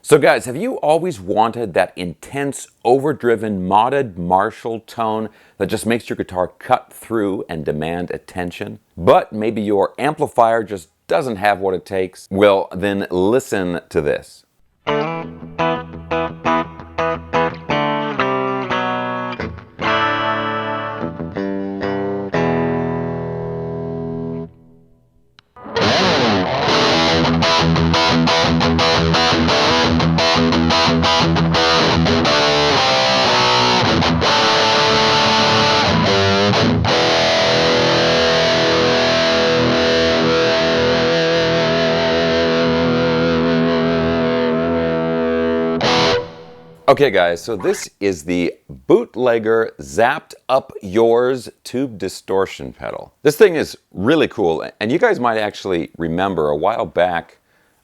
So guys, have you always wanted that intense, overdriven, modded Marshall tone that just makes your guitar cut through and demand attention? But maybe your amplifier just doesn't have what it takes? Well, then listen to this. Okay guys, so this is the Bootlegger Zapped Up Yours Tube Distortion pedal. This thing is really cool, and you guys might actually remember a while back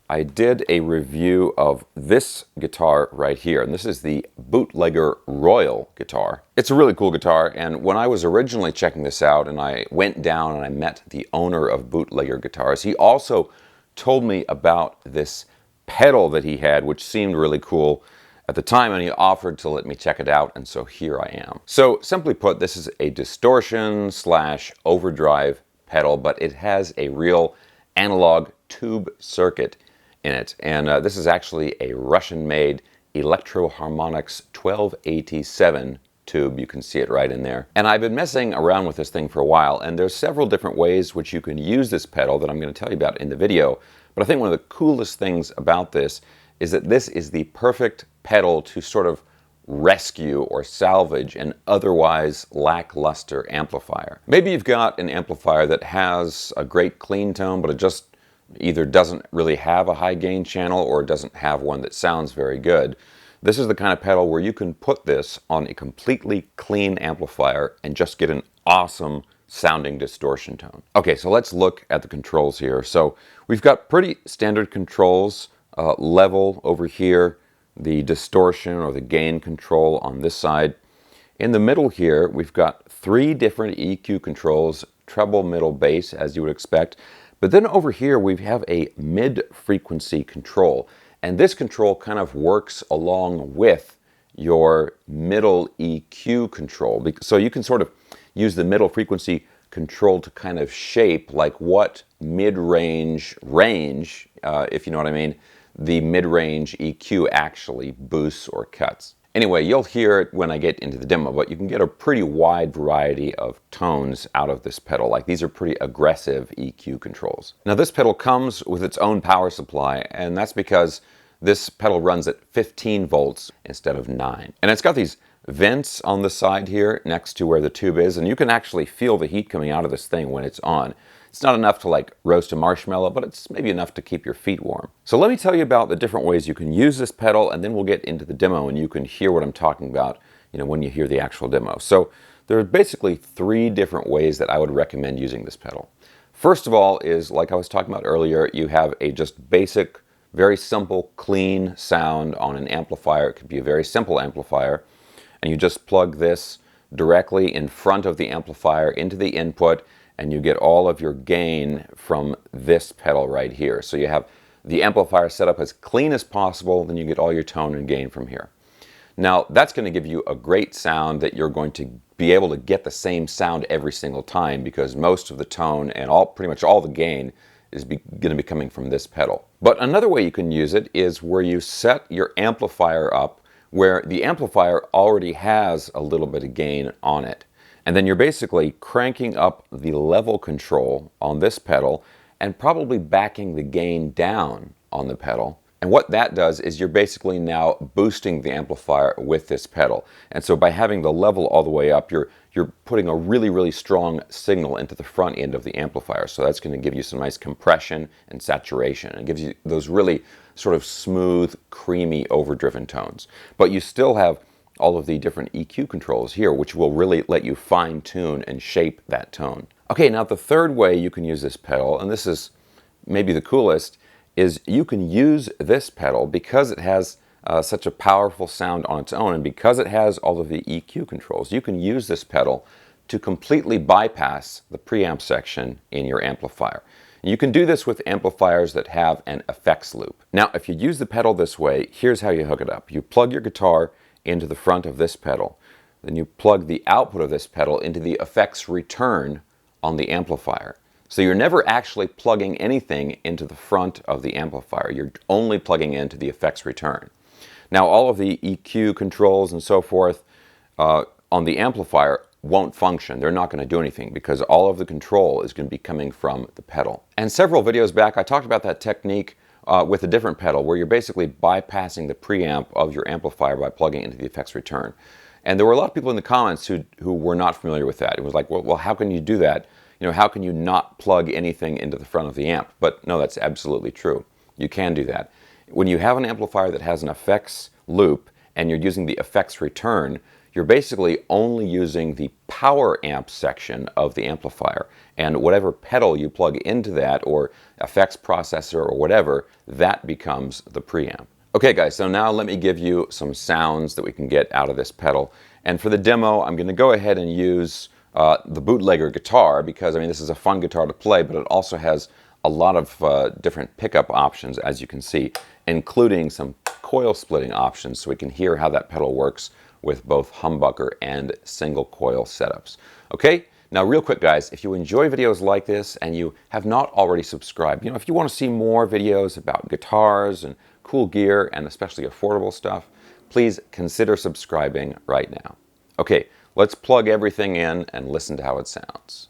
I did a review of this guitar right here, and this is the Bootlegger Royal guitar. It's a really cool guitar, and when I was originally checking this out and I went down and I met the owner of Bootlegger Guitars, he also told me about this pedal that he had, which seemed really cool at the time, and he offered to let me check it out, and so here I am. So simply put, this is a distortion slash overdrive pedal, but it has a real analog tube circuit in it, and this is actually a Russian-made Electro-Harmonix 1287 tube. You can see it right in there. And I've been messing around with this thing for a while, and there's several different ways which you can use this pedal that I'm going to tell you about in the video. But I think one of the coolest things about this is that this is the perfect pedal to sort of rescue or salvage an otherwise lackluster amplifier. Maybe you've got an amplifier that has a great clean tone, but it just either doesn't really have a high gain channel or doesn't have one that sounds very good. This is the kind of pedal where you can put this on a completely clean amplifier and just get an awesome sounding distortion tone. Okay, so let's look at the controls here. So we've got pretty standard controls. Level over here, the distortion or the gain control on this side. In the middle here, we've got 3 different EQ controls, treble, middle, bass, as you would expect. But then over here, we have a mid-frequency control. And this control kind of works along with your middle EQ control. So you can sort of use the middle frequency control to kind of shape like what mid-range range, if you know what I mean, the mid-range EQ actually boosts or cuts. Anyway, you'll hear it when I get into the demo, but you can get a pretty wide variety of tones out of this pedal. Like, these are pretty aggressive EQ controls. Now, this pedal comes with its own power supply, and that's because this pedal runs at 15 volts instead of 9. And it's got these vents on the side here next to where the tube is, and you can actually feel the heat coming out of this thing when it's on. It's not enough to like roast a marshmallow, but it's maybe enough to keep your feet warm. So let me tell you about the different ways you can use this pedal, and then we'll get into the demo and you can hear what I'm talking about, you know, when you hear the actual demo. So there are basically 3 different ways that I would recommend using this pedal. First of all is, like I was talking about earlier, you have a just basic, very simple, clean sound on an amplifier. It could be a very simple amplifier, and you just plug this directly in front of the amplifier into the input, and you get all of your gain from this pedal right here. So you have the amplifier set up as clean as possible, then you get all your tone and gain from here. Now, that's going to give you a great sound that you're going to be able to get the same sound every single time, because most of the tone and pretty much all the gain is going to be coming from this pedal. But another way you can use it is where you set your amplifier up where the amplifier already has a little bit of gain on it. And then you're basically cranking up the level control on this pedal and probably backing the gain down on the pedal. And what that does is you're basically now boosting the amplifier with this pedal. And so by having the level all the way up, you're putting a really, really strong signal into the front end of the amplifier. So that's going to give you some nice compression and saturation. It gives you those really sort of smooth, creamy, overdriven tones. But you still have all of the different EQ controls here, which will really let you fine-tune and shape that tone. Okay, now the third way you can use this pedal, and this is maybe the coolest, is you can use this pedal because it has such a powerful sound on its own, and because it has all of the EQ controls, you can use this pedal to completely bypass the preamp section in your amplifier. And you can do this with amplifiers that have an effects loop. Now, if you use the pedal this way, here's how you hook it up. You plug your guitar into the front of this pedal. Then you plug the output of this pedal into the effects return on the amplifier. So you're never actually plugging anything into the front of the amplifier. You're only plugging into the effects return. Now, all of the EQ controls and so forth on the amplifier won't function. They're not going to do anything because all of the control is going to be coming from the pedal. And several videos back, I talked about that technique with a different pedal where you're basically bypassing the preamp of your amplifier by plugging into the effects return. And there were a lot of people in the comments who were not familiar with that. It was like, well, how can you do that? You know, how can you not plug anything into the front of the amp? But no, that's absolutely true. You can do that. When you have an amplifier that has an effects loop and you're using the effects return, you're basically only using the power amp section of the amplifier. And whatever pedal you plug into that, or effects processor or whatever, that becomes the preamp. Okay guys, so now let me give you some sounds that we can get out of this pedal. And for the demo, I'm going to go ahead and use the Bootlegger guitar because, I mean, this is a fun guitar to play, but it also has a lot of different pickup options, as you can see, including some coil splitting options so we can hear how that pedal works with both humbucker and single coil setups. Okay, now real quick guys, if you enjoy videos like this and you have not already subscribed, if you want to see more videos about guitars and cool gear and especially affordable stuff, please consider subscribing right now. Okay, let's plug everything in and listen to how it sounds.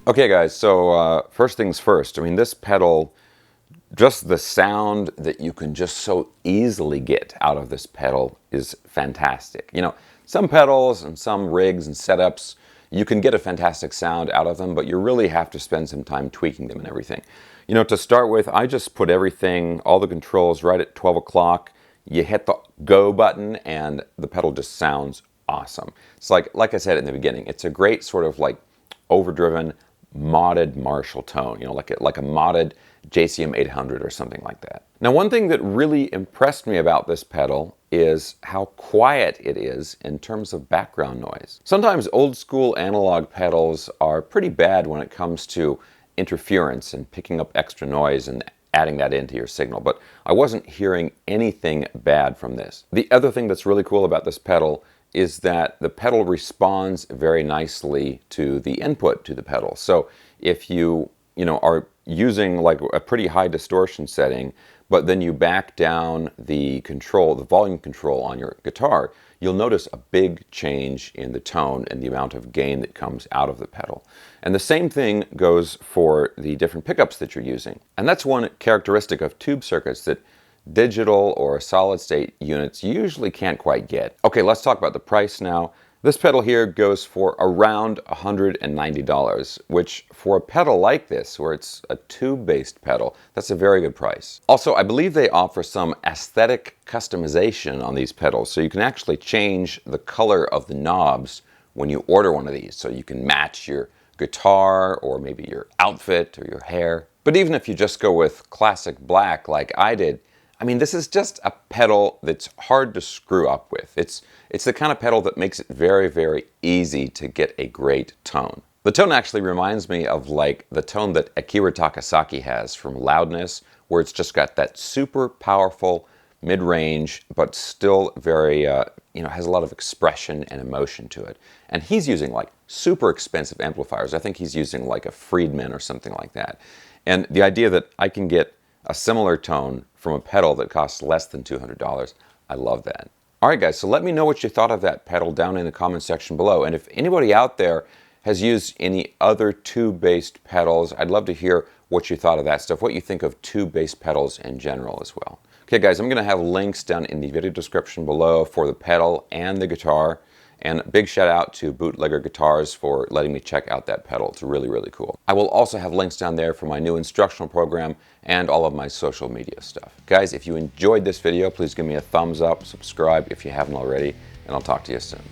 Okay guys, so first things first, I mean this pedal, just the sound that you can just so easily get out of this pedal is fantastic. You know, some pedals and some rigs and setups, you can get a fantastic sound out of them, but you really have to spend some time tweaking them and everything. You know, to start with, I just put everything, all the controls right at 12 o'clock. You hit the go button and the pedal just sounds awesome. It's like I said in the beginning, it's a great sort of like overdriven, modded Marshall tone, you know, like a modded JCM 800 or something like that. Now, one thing that really impressed me about this pedal is how quiet it is in terms of background noise. Sometimes old school analog pedals are pretty bad when it comes to interference and picking up extra noise and adding that into your signal, but I wasn't hearing anything bad from this. The other thing that's really cool about this pedal is that the pedal responds very nicely to the input to the pedal. So if you are using like a pretty high distortion setting, but then you back down the control, the volume control on your guitar, you'll notice a big change in the tone and the amount of gain that comes out of the pedal. And the same thing goes for the different pickups that you're using. And that's one characteristic of tube circuits that digital or solid state units usually can't quite get. Okay, let's talk about the price now. This pedal here goes for around $190, which for a pedal like this, where it's a tube-based pedal, that's a very good price. Also, I believe they offer some aesthetic customization on these pedals, so you can actually change the color of the knobs when you order one of these, so you can match your guitar or maybe your outfit or your hair. But even if you just go with classic black like I did, I mean, this is just a pedal that's hard to screw up with. It's the kind of pedal that makes it very, very easy to get a great tone. The tone actually reminds me of like the tone that Akira Takasaki has from Loudness, where it's just got that super powerful mid-range, but still very, has a lot of expression and emotion to it. And he's using like super expensive amplifiers. I think he's using like a Friedman or something like that. And the idea that I can get a similar tone from a pedal that costs less than $200, I love that. Alright guys, so let me know what you thought of that pedal down in the comment section below. And if anybody out there has used any other tube-based pedals, I'd love to hear what you thought of that stuff, what you think of tube-based pedals in general as well. Okay guys, I'm going to have links down in the video description below for the pedal and the guitar. And a big shout out to Bootlegger Guitars for letting me check out that pedal. It's really, really cool. I will also have links down there for my new instructional program and all of my social media stuff. Guys, if you enjoyed this video, please give me a thumbs up, subscribe if you haven't already, and I'll talk to you soon.